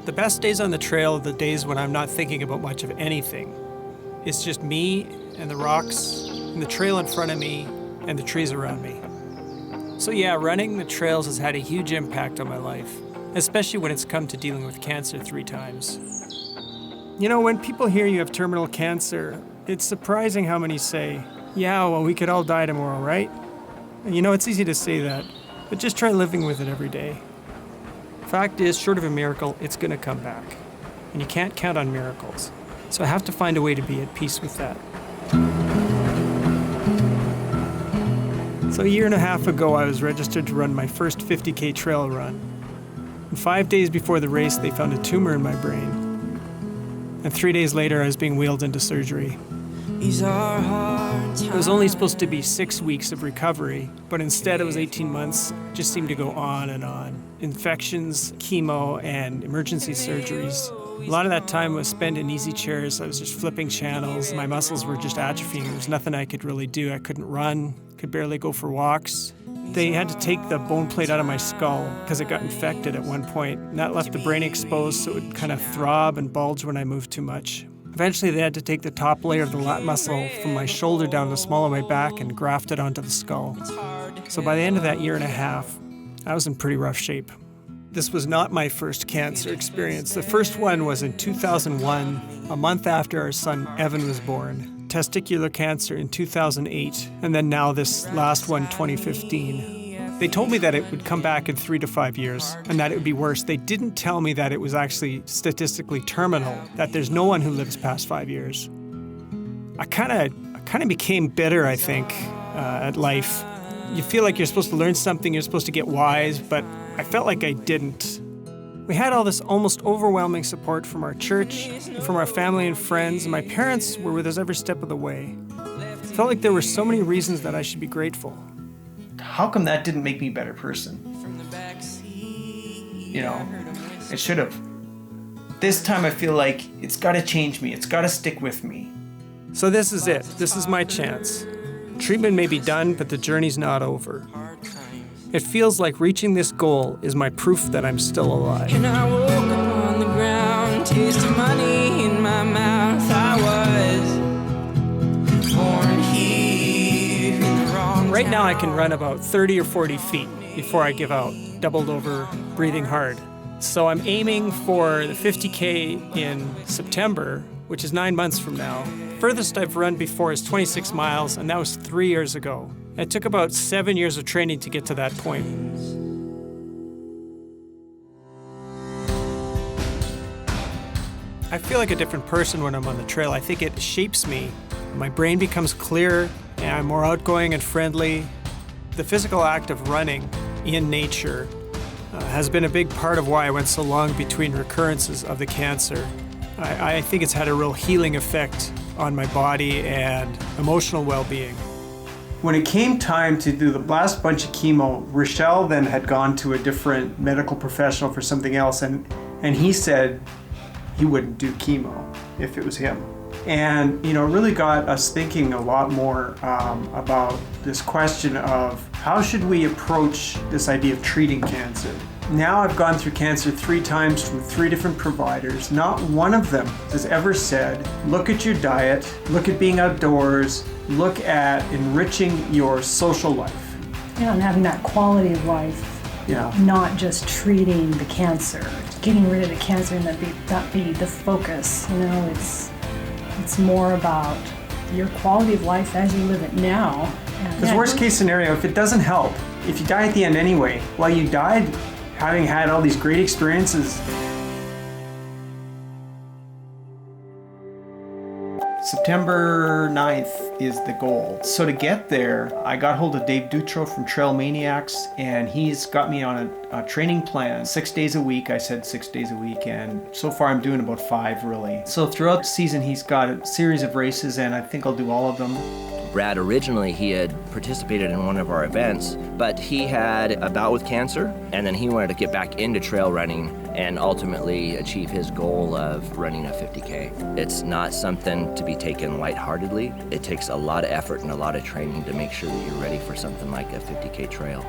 The best days on the trail are the days when I'm not thinking about much of anything. It's just me and the rocks and the trail in front of me and the trees around me. So yeah, running the trails has had a huge impact on my life, especially when it's come to dealing with cancer 3 times. You know, when people hear you have terminal cancer, it's surprising how many say, yeah, well, we could all die tomorrow, right? And you know, it's easy to say that, but just try living with it every day. Fact is, short of a miracle, it's gonna come back. And you can't count on miracles. So I have to find a way to be at peace with that. So a year and a half ago, I was registered to run my first 50K trail run. And 5 days before the race, they found a tumor in my brain. And 3 days later, I was being wheeled into surgery. It was only supposed to be 6 weeks of recovery, but instead it was 18 months. It just seemed to go on and on. Infections, chemo, and emergency surgeries. A lot of that time was spent in easy chairs. I was just flipping channels. My muscles were just atrophying. There was nothing I could really do. I couldn't run, could barely go for walks. They had to take the bone plate out of my skull because it got infected at one point. And that left the brain exposed so it would kind of throb and bulge when I moved too much. Eventually, they had to take the top layer of the lat muscle from my shoulder down the small of my back and graft it onto the skull. So by the end of that year and a half, I was in pretty rough shape. This was not my first cancer experience. The first one was in 2001, a month after our son Evan was born. Testicular cancer in 2008, and then now this last one, 2015. They told me that it would come back in 3 to 5 years, and that it would be worse. They didn't tell me that it was actually statistically terminal, that there's no one who lives past 5 years. I kind of became bitter, I think, at life. You feel like you're supposed to learn something, you're supposed to get wise, but I felt like I didn't. We had all this almost overwhelming support from our church, from our family and friends, and my parents were with us every step of the way. It felt like there were so many reasons that I should be grateful. How come that didn't make me a better person? You know, it should have. This time I feel like it's got to change me. It's got to stick with me. So this is it. This is my chance. Treatment may be done, but the journey's not over. It feels like reaching this goal is my proof that I'm still alive. And I woke up on the ground, tasting money in my mouth. I was born here in the wrong. Right now I can run about 30 or 40 feet before I give out, doubled over, breathing hard. So I'm aiming for the 50K in September, which is 9 months from now. Furthest I've run before is 26 miles, and that was 3 years ago. It took about 7 years of training to get to that point. I feel like a different person when I'm on the trail. I think it shapes me. My brain becomes clearer, and I'm more outgoing and friendly. The physical act of running in nature has been a big part of why I went so long between recurrences of the cancer. I think it's had a real healing effect on my body and emotional well-being. When it came time to do the last bunch of chemo, Rochelle then had gone to a different medical professional for something else, and he said he wouldn't do chemo if it was him. And you know, it really got us thinking a lot more about this question of how should we approach this idea of treating cancer. Now I've gone through cancer 3 times from 3 different providers. Not one of them has ever said, look at your diet, look at being outdoors, look at enriching your social life. Yeah, and having that quality of life, not just treating the cancer, getting rid of the cancer and that be the focus. You know, it's more about your quality of life as you live it now. Because worst case scenario, if it doesn't help, if you die at the end anyway, while you died having had all these great experiences. September 9th is the goal. So to get there, I got hold of Dave Dutro from Trail Maniacs, and he's got me on a training plan, 6 days a week. I said 6 days a week, and so far I'm doing about 5 really. So throughout the season, he's got a series of races, and I think I'll do all of them. Brad, originally he had participated in one of our events, but he had a bout with cancer, and then he wanted to get back into trail running and ultimately achieve his goal of running a 50K. It's not something to be taken lightheartedly. It takes a lot of effort and a lot of training to make sure that you're ready for something like a 50K trail.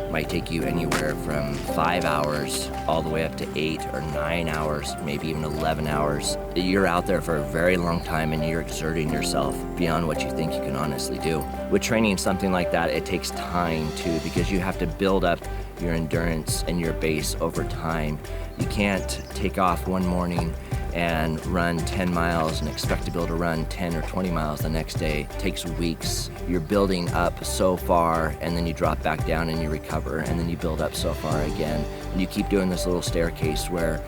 Might take you anywhere from 5 hours all the way up to 8 or 9 hours, maybe even 11 hours. You're out there for a very long time and you're exerting yourself beyond what you think you can honestly do. With training something like that, it takes time too, because you have to build up your endurance and your base over time. You can't take off one morning and run 10 miles and expect to be able to run 10 or 20 miles the next day. It takes weeks. You're building up so far, and then you drop back down and you recover, and then you build up so far again. And you keep doing this little staircase where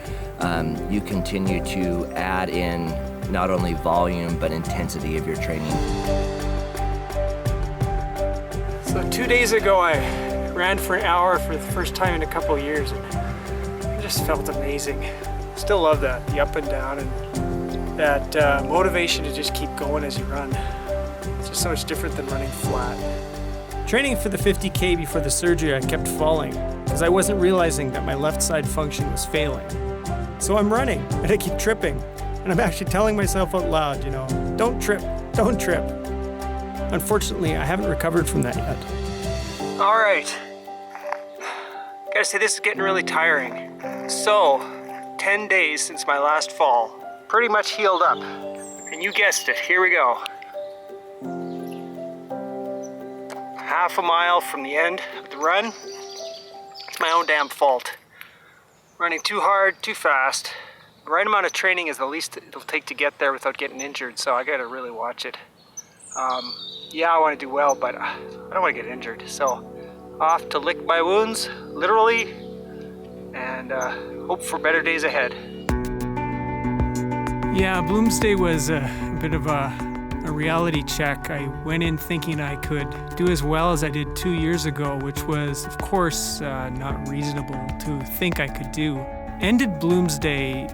you continue to add in not only volume, but intensity of your training. So 2 days ago, I ran for an hour for the first time in a couple of years, and it just felt amazing. Still love that, the up and down, and that motivation to just keep going as you run. It's just so much different than running flat. Training for the 50K before the surgery, I kept falling because I wasn't realizing that my left side function was failing. So I'm running and I keep tripping, and I'm actually telling myself out loud, don't trip, don't trip. Unfortunately, I haven't recovered from that yet. All right, gotta say this is getting really tiring. So, 10 days since my last fall, pretty much healed up. And you guessed it, here we go. Half a mile from the end of the run. It's my own damn fault. Running too hard, too fast. The right amount of training is the least it'll take to get there without getting injured, so I gotta really watch it. Yeah, I wanna do well, but I don't wanna get injured. So, off to lick my wounds, literally, and hope for better days ahead. Yeah, Bloomsday was a bit of a reality check. I went in thinking I could do as well as I did 2 years ago, which was, of course, not reasonable to think I could do. Ended Bloomsday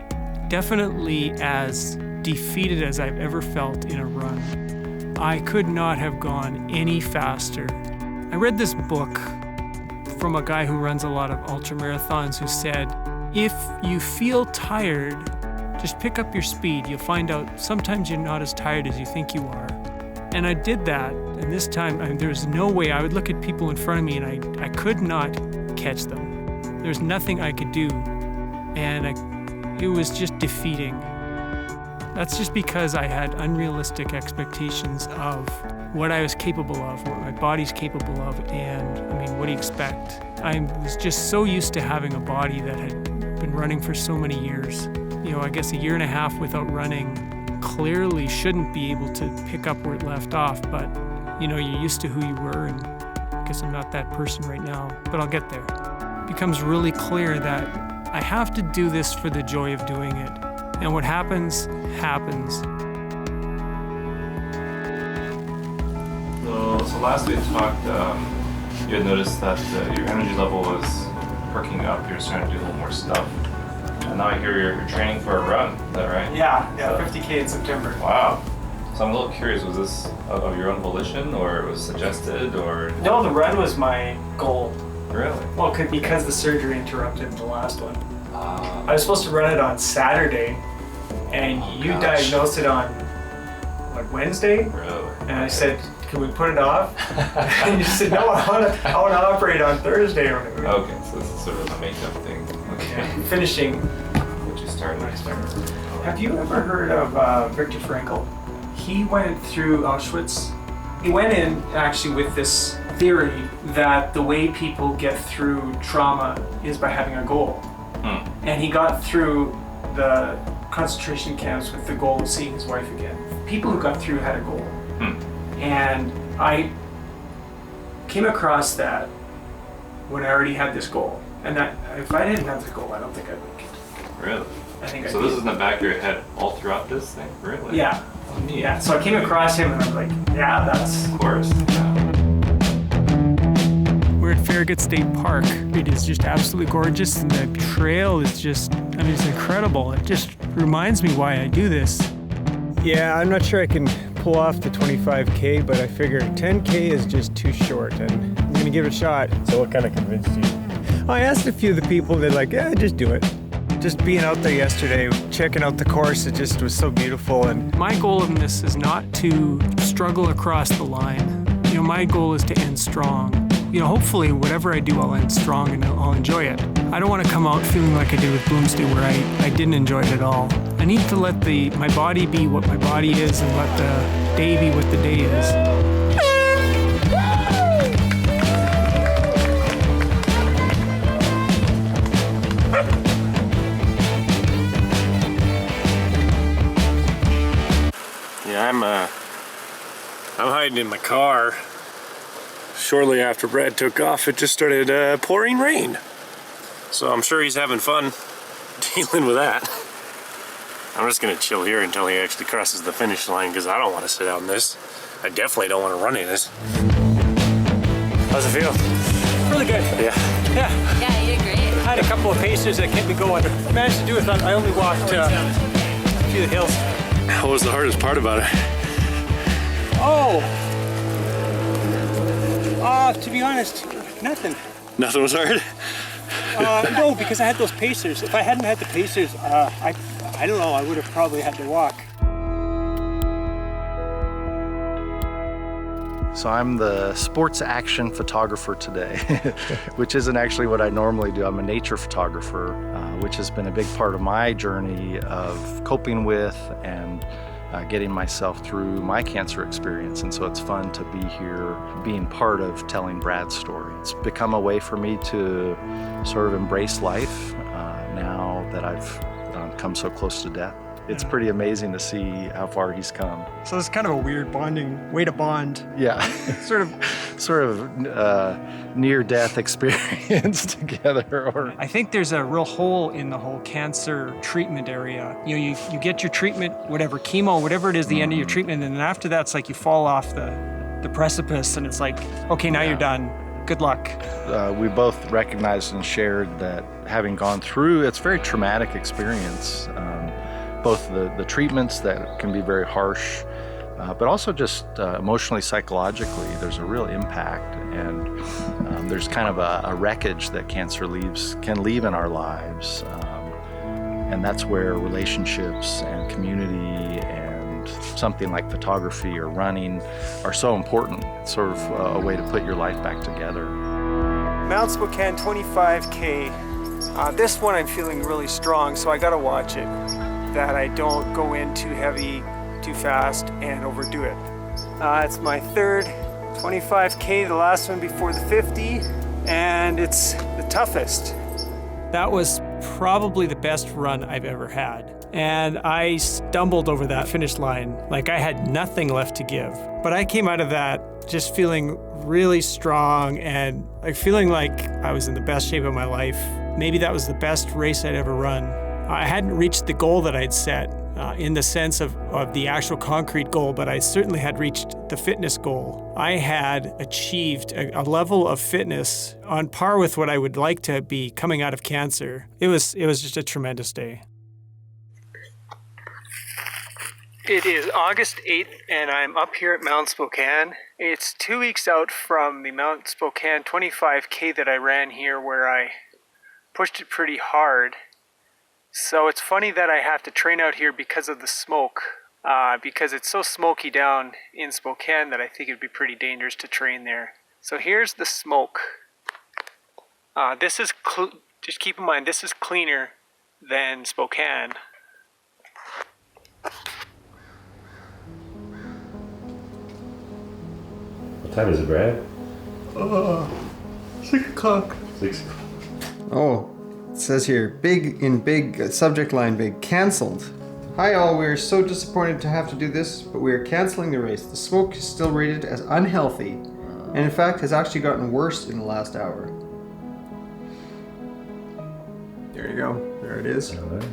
definitely as defeated as I've ever felt in a run. I could not have gone any faster. I read this book from a guy who runs a lot of ultramarathons who said, if you feel tired, just pick up your speed. You'll find out sometimes you're not as tired as you think you are. And I did that, and this time there was no way. I would look at people in front of me and I could not catch them. There's nothing I could do, and it was just defeating. That's just because I had unrealistic expectations of what I was capable of, what my body's capable of, and what do you expect? I was just so used to having a body that had been running for so many years. I guess a year and a half without running clearly shouldn't be able to pick up where it left off, but you're used to who you were, and I guess I'm not that person right now, but I'll get there. It becomes really clear that I have to do this for the joy of doing it, and what happens, happens. So last we talked, you had noticed that your energy level was perking up. You're starting to do a little more stuff. And now I hear you're training for a run. Is that right? Yeah, 50K in September. Wow. So I'm a little curious, was this of your own volition, or it was suggested, or? No, the run was my goal. Really? Well, because the surgery interrupted the last one. I was supposed to run it on Saturday, and you diagnosed it on, Wednesday? Really? And I said, can we put it off? And you said, no, I want to operate on Thursday or whatever. Okay, so this is sort of a makeup thing. Okay. Yeah, finishing. What you started. Have you ever heard of Viktor Frankl? He went through Auschwitz. He went in actually with this theory that the way people get through trauma is by having a goal. And he got through the concentration camps with the goal of seeing his wife again. People who got through had a goal. And I came across that when I already had this goal. And that if I didn't have the goal, I don't think I would make it. Really? I think so this is in the back of your head all throughout this thing? Really? Yeah. Yeah. So I came across him and I was like, yeah, that's... Of course. Yeah. We're at Farragut State Park. It is just absolutely gorgeous, and the trail is just, it's incredible. It just reminds me why I do this. Yeah, I'm not sure I can pull off the 25K, but I figure 10K is just too short, and I'm gonna give it a shot. So what kind of convinced you? I asked a few of the people, they're like, yeah, just do it. Just being out there yesterday, checking out the course, it just was so beautiful. And my goal in this is not to struggle across the line. My goal is to end strong. you know, hopefully whatever I do, I'll end strong and I'll enjoy it. I don't want to come out feeling like I did with Bloomsday where I didn't enjoy it at all. I need to let my body be what my body is and let the day be what the day is. Yeah, I'm hiding in my car. Shortly after Brad took off, it just started pouring rain. So I'm sure he's having fun dealing with that. I'm just gonna chill here until he actually crosses the finish line because I don't want to sit out in this. I definitely don't want to run in this. How's it feel? Really good. Yeah. Yeah. Yeah, you did great. I had a couple of pacers that kept me going. I managed to do it. I only walked a few of the hills. What was the hardest part about it? Oh! To be honest, nothing. Nothing was hard? No, because I had those pacers. If I hadn't had the pacers, I don't know, I would have probably had to walk. So I'm the sports action photographer today, which isn't actually what I normally do. I'm a nature photographer, which has been a big part of my journey of coping with and getting myself through my cancer experience. And so it's fun to be here, being part of telling Brad's story. It's become a way for me to sort of embrace life now that I've come so close to death. It's pretty amazing to see how far he's come. So it's kind of a weird bonding way to bond. Yeah, Sort of near-death experience together. Or I think there's a real hole in the whole cancer treatment area. You know, you get your treatment, whatever, chemo, whatever it is, the end of your treatment, and then after that, it's like you fall off the precipice, and it's like, okay, now you're done. Good luck. We both recognized and shared that having gone through, it's a very traumatic experience. Both the treatments that can be very harsh, but also just emotionally, psychologically, there's a real impact, and there's kind of a wreckage that cancer can leave in our lives, and that's where relationships and community and something like photography or running are so important. It's sort of a way to put your life back together. Mount Spokane 25K. This one I'm feeling really strong, so I gotta watch it, that I don't go in too heavy, too fast, and overdo it. It's my third 25K, the last one before the 50, and it's the toughest. That was probably the best run I've ever had. And I stumbled over that finish line like I had nothing left to give. But I came out of that just feeling really strong and like feeling like I was in the best shape of my life. Maybe that was the best race I'd ever run. I hadn't reached the goal that I'd set in the sense of the actual concrete goal, but I certainly had reached the fitness goal. I had achieved a level of fitness on par with what I would like to be coming out of cancer. It was just a tremendous day. It is August 8th, and I'm up here at Mount Spokane. It's 2 weeks out from the Mount Spokane 25K that I ran here, where I pushed it pretty hard. So it's funny that I have to train out here because of the smoke, because it's so smoky down in Spokane that I think it'd be pretty dangerous to train there. So here's the smoke. This is, just keep in mind, this is cleaner than Spokane. What time is it, Brad? 6 o'clock. 6. Oh, it says here, big subject line, big, canceled. Hi all, we are so disappointed to have to do this, but we are canceling the race. The smoke is still rated as unhealthy, and in fact has actually gotten worse in the last hour. There you go. There it is. All right.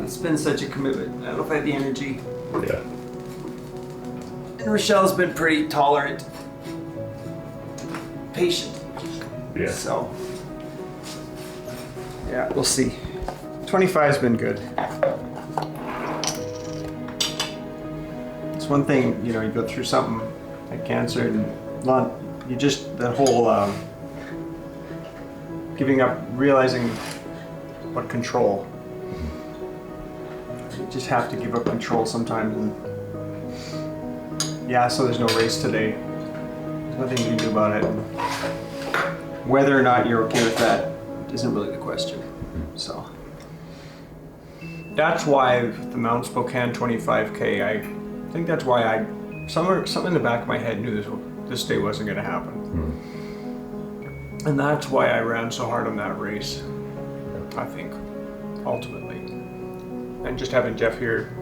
It's been such a commitment. I don't know if I have the energy. Yeah. And Rochelle's been pretty tolerant, patient. Yeah. So, yeah, we'll see. 25's been good. It's one thing, you know, you go through something like cancer and that whole giving up, realizing what control. just have to give up control sometimes. And yeah, so there's no race today. There's nothing you can do about it. Whether or not you're okay with that isn't really the question. So that's why the Mount Spokane 25K, I think that's why something in the back of my head knew this day wasn't going to happen. And that's why I ran so hard on that race, I think, ultimately. And just having Jeff here,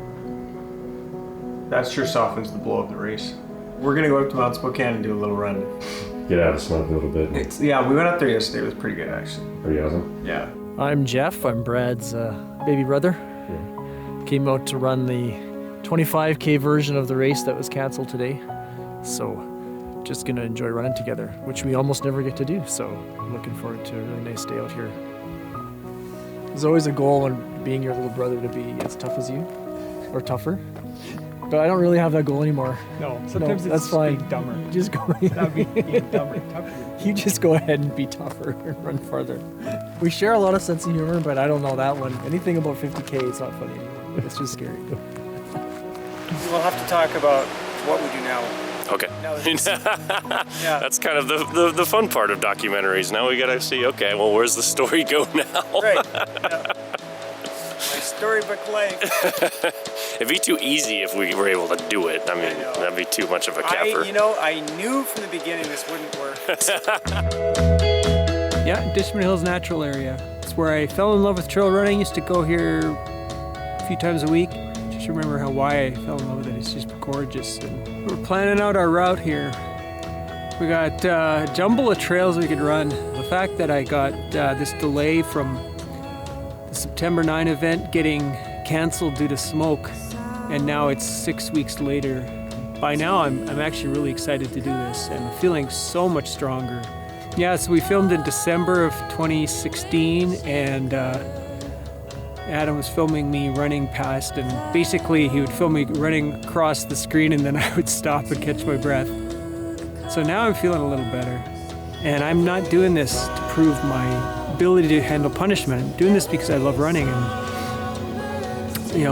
that sure softens the blow of the race. We're going to go up to Mount Spokane and do a little run. Get out of smoke a little bit. Yeah, we went up there yesterday. It was pretty good, actually. Pretty awesome. Yeah. I'm Jeff. I'm Brad's baby brother. Came out to run the 25K version of the race that was canceled today. So just gonna enjoy running together, which we almost never get to do. So I'm looking forward to a really nice day out here. There's always a goal when being your little brother to be as tough as you, or tougher. But I don't really have that goal anymore. No, sometimes it's that's fine. being dumber. You just go. That'd be dumber, tougher. You just go ahead and be tougher and run farther. We share a lot of sense of humor, but I don't know that one. Anything about 50K, it's not funny anymore. It's just scary. We'll have to talk about what we do now. Okay. Yeah. That's kind of the fun part of documentaries. Now we gotta see, okay, well, where's the story go now? Right. Yeah. My storybook life. It'd be too easy if we were able to do it. I mean, that'd be too much of a capper. I knew from the beginning this wouldn't work. Yeah, Dishman Hills Natural Area. It's where I fell in love with trail running. Used to go here a few times a week. Just remember why I fell in love with it. It's just gorgeous. And we're planning out our route here. We got a jumble of trails we could run. The fact that I got this delay from the September 9 event getting canceled due to smoke, and now it's 6 weeks later. By now I'm actually really excited to do this and feeling so much stronger. Yeah, so we filmed in December of 2016, and Adam was filming me running past, and basically he would film me running across the screen, and then I would stop and catch my breath. So now I'm feeling a little better. And I'm not doing this to prove my ability to handle punishment. I'm doing this because I love running, and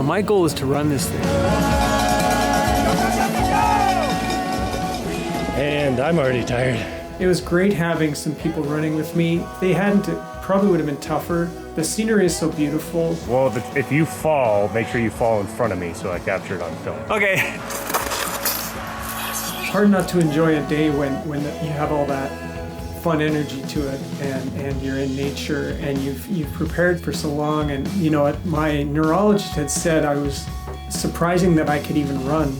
my goal is to run this thing. And I'm already tired. It was great having some people running with me. If they hadn't, it probably would have been tougher. The scenery is so beautiful. Well, if you fall, make sure you fall in front of me so I capture it on film. Okay. It's hard not to enjoy a day when you have all that fun energy to it, and you're in nature, and you've prepared for so long. And my neurologist had said I was surprising that I could even run,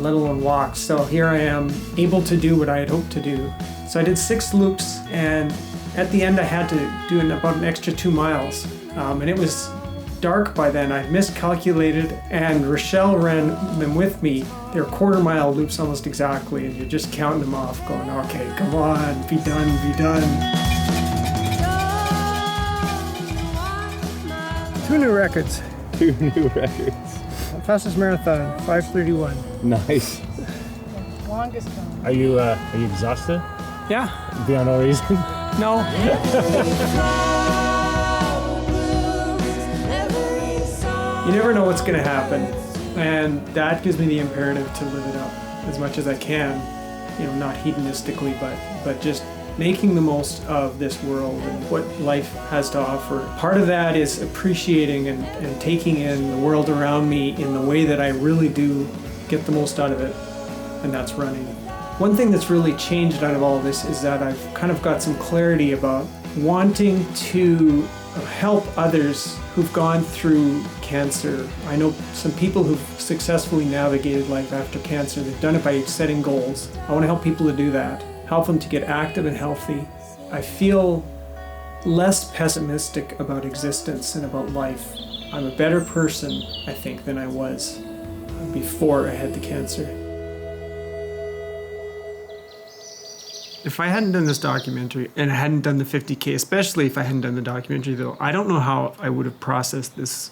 let alone walk. So here I am, able to do what I had hoped to do. So I did 6 loops, and at the end I had to do about an extra 2 miles. And it was dark by then. I miscalculated, and Rochelle ran them with me. They're quarter-mile loops almost exactly, and you're just counting them off, going, okay, come on, be done, be done. 2 new records. 2 new records. Fastest marathon, 5:31. Nice. Longest time. Are you exhausted? Yeah. Beyond all reason? No. You never know what's going to happen, and that gives me the imperative to live it up as much as I can. Not hedonistically, but just making the most of this world and what life has to offer. Part of that is appreciating and taking in the world around me in the way that I really do get the most out of it, and that's running. One thing that's really changed out of all of this is that I've kind of got some clarity about wanting to help others who've gone through cancer. I know some people who've successfully navigated life after cancer. They've done it by setting goals. I want to help people to do that, help them to get active and healthy. I feel less pessimistic about existence and about life. I'm a better person, I think, than I was before I had the cancer. If I hadn't done this documentary, and I hadn't done the 50K, especially if I hadn't done the documentary though, I don't know how I would have processed this.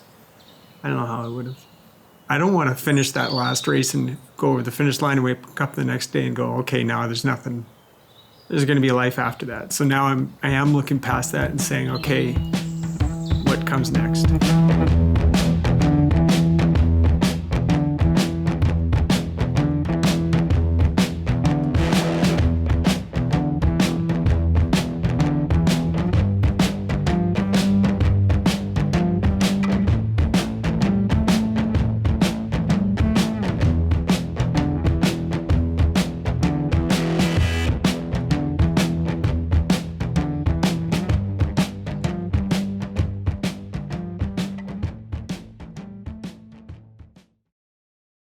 I don't know how I would have. I don't want to finish that last race and go over the finish line and wake up the next day and go, okay, now there's nothing. There's going to be a life after that. So now I am looking past that and saying, okay, what comes next?